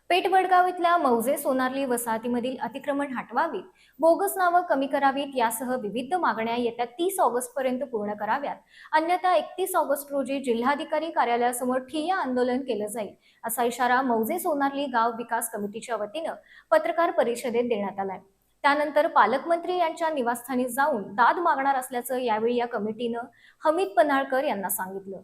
पेठवडगाव इथल्या मौजे सोनारली वसाहतीमधील अतिक्रमण हटवावीत, बोगस नावं कमी करावीत यासह विविध मागण्या येत्या 30 ऑगस्ट पर्यंत पूर्ण कराव्यात. अन्यथा 31 ऑगस्ट रोजी जिल्हाधिकारी कार्यालयासमोर ठिय्या आंदोलन केलं जाईल, असा इशारा मौजे सोनारली गाव विकास कमिटीच्या वतीनं पत्रकार परिषदेत देण्यात आलाय. त्यानंतर पालकमंत्री यांच्या निवासस्थानी जाऊन दाद मागणार असल्याचं यावेळी या कमिटीनं हमीद पन्हाळकर यांना सांगितलं.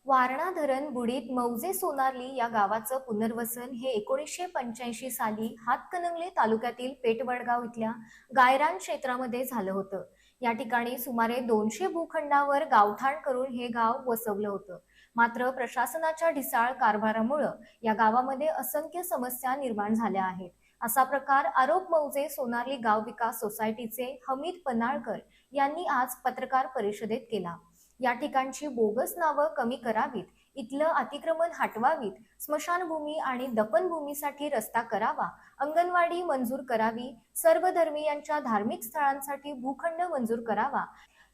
वारणा धरण बुडीत मौजे सोनारली या गावाचं पुनर्वसन हे 1985 साली हातकणंगले तालुक्यातील पेठवडगाव इथल्या गायरान क्षेत्रामध्ये झालं होतं. या ठिकाणी सुमारे 200 भूखंडावर गावठाण करून हे गाव वसवलं होतं. मात्र प्रशासनाच्या ढिसाळ कारभारामुळे या गावामध्ये असंख्य समस्या निर्माण झाल्या आहेत. असा प्रकार आरोप मौजे सोनारली गाव विकास सोसायटीचे हमीद पन्हाळकर यांनी आज पत्रकार परिषदेत केला. या ठिकाणची बोगस नावं कमी करावीत, इथलं अतिक्रमण हटवावीत, स्मशानभूमी आणि दफनभूमीसाठी रस्ता करावा, अंगणवाडी मंजूर करावी, सर्व धर्मीयांच्या धार्मिक स्थळांसाठी भूखंड मंजूर करावा,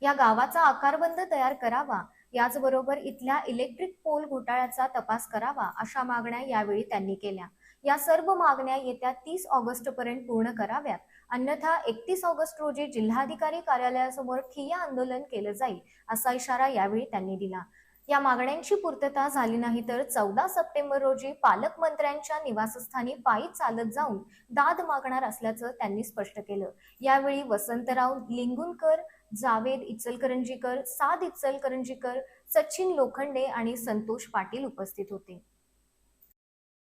या गावाचा आकारबंद तयार करावा, याचबरोबर इथल्या इलेक्ट्रिक पोल घोटाळ्याचा तपास करावा, अशा मागण्या यावेळी त्यांनी केल्या. या सर्व मागण्या येत्या 30 ऑगस्ट पर्यंत पूर्ण कराव्यात, अन्यथा 31 ऑगस्ट रोजी जिल्हाधिकारी कार्यालयासमोर ठिय्या आंदोलन केलं जाईल, असा इशारा यावेळी त्यांनी दिला. या मागण्यांची पूर्तता झाली नाही तर 14 सप्टेंबर रोजी पालकमंत्र्यांच्या निवासस्थानी पायी चालत जाऊन दाद मागणार असल्याचं त्यांनी स्पष्ट केलं. यावेळी वसंतराव लिंगुनकर, जावेद इचलकरंजीकर, साद इचलकरंजीकर, सचिन लोखंडे आणि संतोष पाटील उपस्थित होते.